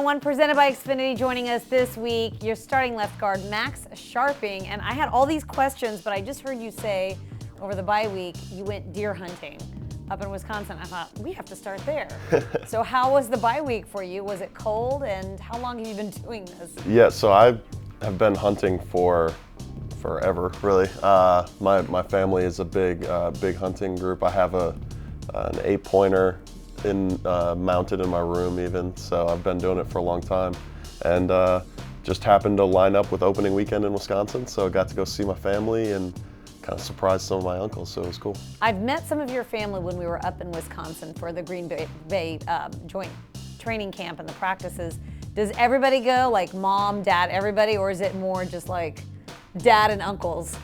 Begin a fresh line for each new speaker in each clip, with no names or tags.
One presented by Xfinity. Joining us this week, your starting left guard, Max Scharping. And I had all these questions, but I just heard you say over the bye week you went deer hunting up in Wisconsin. I thought, we have to start there. So how was the bye week for you? Was it cold? And how long have you been doing this?
Yeah, so I have been hunting for forever, really. My family is a big hunting group. I have an 8-pointer mounted in my room even, so I've been doing it for a long time, and just happened to line up with opening weekend in Wisconsin, so I got to go see my family and kind of surprise some of my uncles, so it was cool.
I've met some of your family when we were up in Wisconsin for the Green Bay joint training camp and the practices. Does everybody go, like mom, dad, everybody, or is it more just like dad and uncles?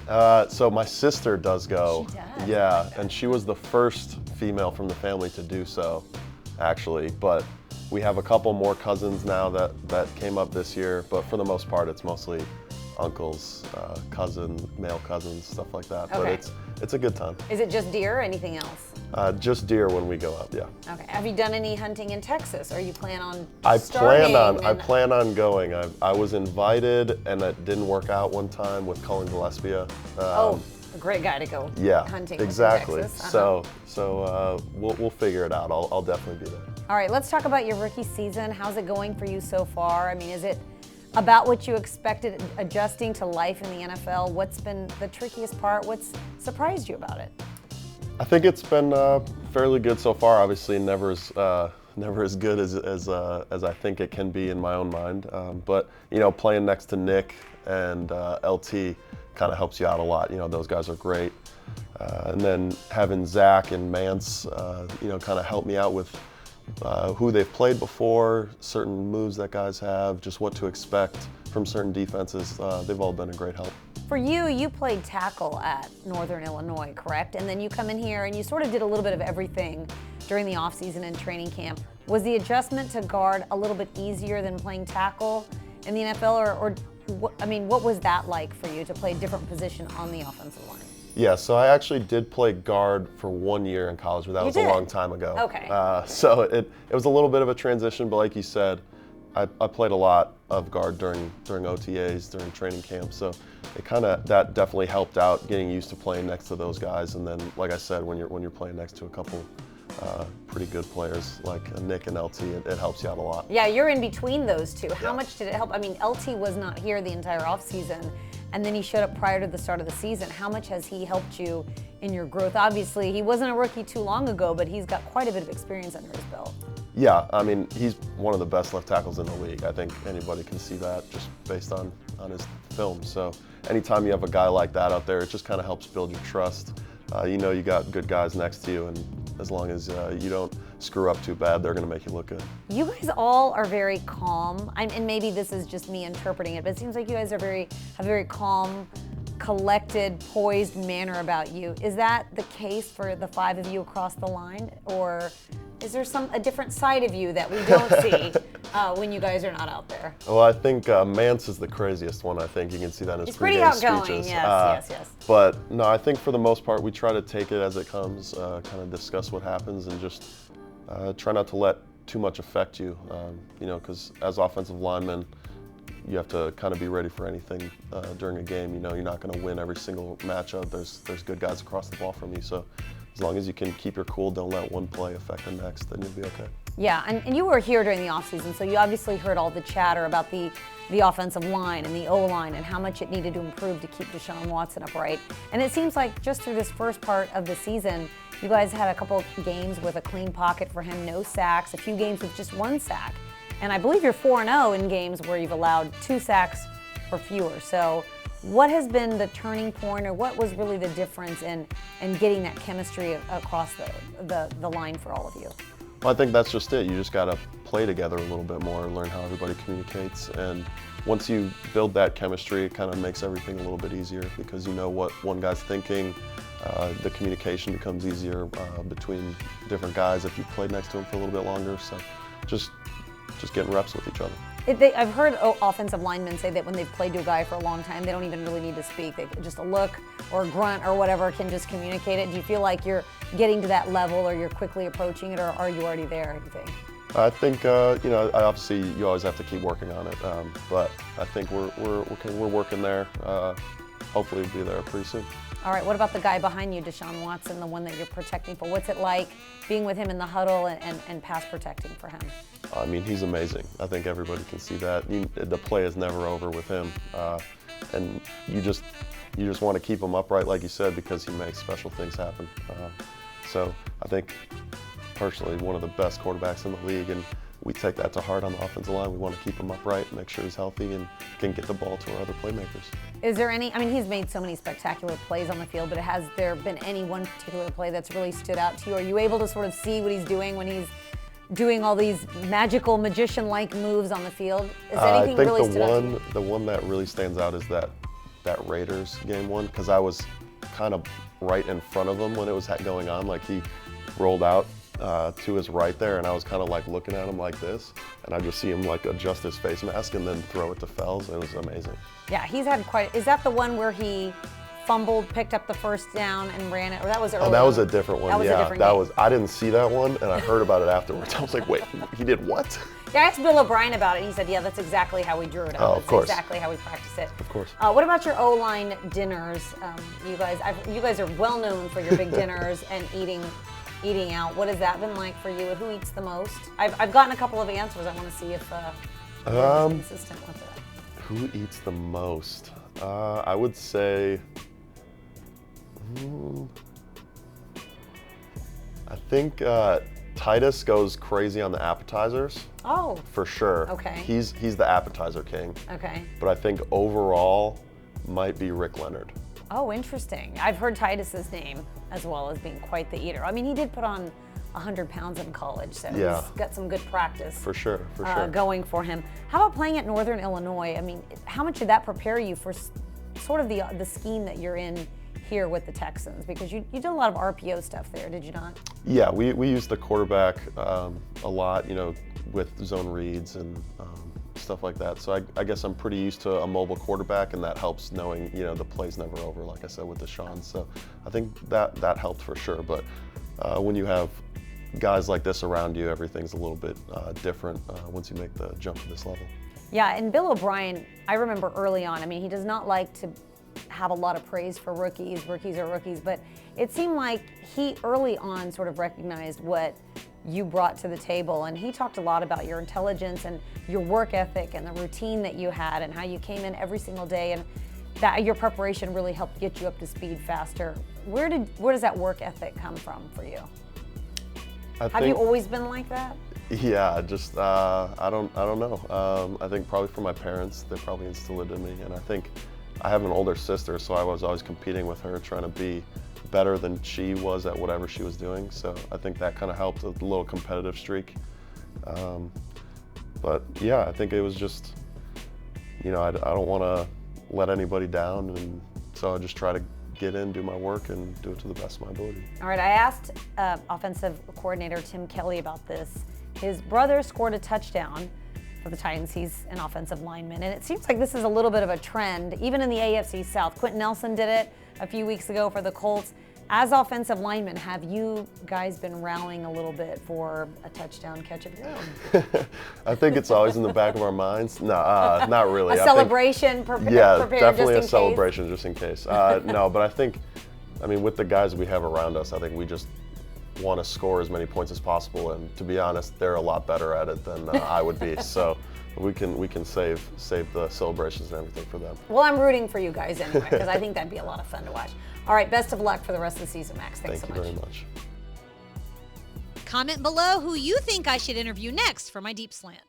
So my sister does go.
She does?
Yeah, and she was the first female from the family to do so, actually. But we have a couple more cousins now that came up this year, but for the most part, it's mostly uncles, male cousins, stuff like that.
Okay.
But it's a good time.
Is it just deer or anything else?
Just deer when we go up, yeah.
Okay. Have you done any hunting in Texas, or you plan on
I
starting?
plan on going. I was invited, and it didn't work out one time with Cullen Gillespie.
A great guy to go hunting
exactly.
in Texas.
So we'll figure it out. I'll definitely be there.
All right, let's talk about your rookie season. How's it going for you so far? I mean, is it about what you expected, adjusting to life in the NFL? What's been the trickiest part? What's surprised you about it?
I think it's been fairly good so far. Obviously, never as good as I think it can be in my own mind. But playing next to Nick and LT kind of helps you out a lot. Those guys are great. And then having Zach and Mance, kind of help me out with who they've played before, certain moves that guys have, just what to expect from certain defenses. They've all been a great help.
For you, you played tackle at Northern Illinois, correct? And then you come in here and you sort of did a little bit of everything during the offseason and training camp. Was the adjustment to guard a little bit easier than playing tackle in the NFL, or what was that like for you to play a different position on the offensive line?
Yeah, so I actually did play guard for 1 year in college, but that was a long time ago.
Okay.
So it was a little bit of a transition, but like you said, I played a lot of guard during OTAs, during training camp, so that definitely helped out getting used to playing next to those guys. And then, like I said, when you're playing next to a couple pretty good players like Nick and LT, it helps you out a lot.
Yeah, you're in between those two. How much did it help? I mean, LT was not here the entire offseason, and then he showed up prior to the start of the season. How much has he helped you in your growth? Obviously, he wasn't a rookie too long ago, but he's got quite a bit of experience under his belt.
Yeah, I mean, he's one of the best left tackles in the league. I think anybody can see that just based on his film. So anytime you have a guy like that out there, it just kind of helps build your trust. You got good guys next to you, and as long as you don't screw up too bad, they're going to make you look good.
You guys all are very calm, and maybe this is just me interpreting it, but it seems like you guys have a very calm, collected, poised manner about you. Is that the case for the 5 of you across the line, or is there a different side of you that we don't see when you guys are not out there?
Well, I think Mance is the craziest one. I think you can see that in his pregame speeches.
He's pretty outgoing, yes.
But no, I think for the most part, we try to take it as it comes, kind of discuss what happens, and just try not to let too much affect you. Because as offensive linemen, you have to kind of be ready for anything during a game. You're not going to win every single matchup. There's good guys across the ball from you. So as long as you can keep your cool, don't let one play affect the next, then you'll be okay.
Yeah, and you were here during the offseason, so you obviously heard all the chatter about the offensive line and the O-line and how much it needed to improve to keep Deshaun Watson upright. And it seems like just through this first part of the season, you guys had a couple games with a clean pocket for him, no sacks, a few games with just 1 sack. And I believe you're 4-0 in games where you've allowed 2 sacks or fewer. So what has been the turning point, or what was really the difference in getting that chemistry across the line for all of you?
Well, I think that's just it. You just got to play together a little bit more, learn how everybody communicates. And once you build that chemistry, it kind of makes everything a little bit easier because you know what one guy's thinking. The communication becomes easier between different guys if you played next to them for a little bit longer. So just getting reps with each other.
I've heard offensive linemen say that when they've played to a guy for a long time, they don't even really need to speak. Just a look or a grunt or whatever can just communicate it. Do you feel like you're getting to that level, or you're quickly approaching it, or are you already there, you think?
I think obviously you always have to keep working on it, but I think we're working there. Hopefully we'll be there pretty soon.
All right, what about the guy behind you, Deshaun Watson, the one that you're protecting for? What's it like being with him in the huddle and pass protecting for him?
I mean, he's amazing. I think everybody can see that. The play is never over with him, and you just want to keep him upright, like you said, because he makes special things happen. So I think personally one of the best quarterbacks in the league, and we take that to heart on the offensive line. We want to keep him upright, make sure he's healthy, and can get the ball to our other playmakers.
Is there any, I mean, he's made so many spectacular plays on the field, but has there been any one particular play that's really stood out to you? Are you able to sort of see what he's doing when he's doing all these magical magician-like moves on the field? Is anything really stood out to you?
The one that really stands out is that Raiders game one, because I was kind of right in front of him when it was going on. Like, he rolled out to his right there, and I was kind of like looking at him like this, and I just see him like adjust his face mask and then throw it to Fells. It was amazing.
Yeah, he's had quite. Is that the one where he fumbled, picked up the first down, and ran it? Or that was early?
Oh, that was a different one.
That was a different game.
I didn't see that one, and I heard about it afterwards. I was like, wait, he did what?
Yeah, I asked Bill O'Brien about it, and he said, yeah, that's exactly how we drew it up.
Oh, of course.
That's exactly how we practice it.
Of course.
What about your O-line dinners? You guys are well known for your big dinners and eating out. What has that been like for you? Who eats the most? I've gotten a couple of answers. I want to see if you're consistent with it.
Who eats the most? I would say, I think Titus goes crazy on the appetizers.
Oh.
For sure.
Okay.
He's the appetizer king.
Okay.
But I think overall might be Rick Leonard.
Oh, interesting. I've heard Titus's name as well as being quite the eater. I mean, he did put on 100 pounds in college, so
yeah.
He's got some good practice.
For sure.
Going for him. How about playing at Northern Illinois? I mean, how much did that prepare you for sort of the scheme that you're in here with the Texans? Because you did a lot of RPO stuff there, did you not?
Yeah, we used the quarterback a lot, with zone reads and stuff like that. So I guess I'm pretty used to a mobile quarterback, and that helps knowing, the play's never over, like I said, with Deshaun. So I think that helped for sure. But when you have guys like this around you, everything's a little bit different once you make the jump to this level.
Yeah, and Bill O'Brien, I remember early on, I mean, he does not like to have a lot of praise for rookies. Rookies are rookies, but it seemed like he early on sort of recognized what you brought to the table, and he talked a lot about your intelligence and your work ethic and the routine that you had and how you came in every single day, and that your preparation really helped get you up to speed faster. Where does that work ethic come from for you? Have you always been like that?
Yeah, just I don't know. I think probably from my parents, they probably instilled it in me, and I think I have an older sister, so I was always competing with her, trying to be better than she was at whatever she was doing. So I think that kind of helped, a little competitive streak. But yeah, I think it was just, I don't want to let anybody down, and so I just try to get in, do my work, and do it to the best of my ability.
All right, I asked offensive coordinator Tim Kelly about this. His brother scored a touchdown for the Titans. He's an offensive lineman, and it seems like this is a little bit of a trend, even in the AFC South. Quentin Nelson did it a few weeks ago for the Colts. As offensive linemen, have you guys been rallying a little bit for a touchdown catch of your own?
I think it's always in the back of our minds. No, not really.
A celebration prepared
definitely
just
a celebration just in case. No, but I think, with the guys we have around us, I think we just want to score as many points as possible, and to be honest, they're a lot better at it than I would be. So we can save the celebrations and everything for them.
Well, I'm rooting for you guys anyway, because I think that'd be a lot of fun to watch. All right, best of luck for the rest of the season, Max. Thanks so much.
Thank you very much.
Comment below who you think I should interview next for my Deep Slant.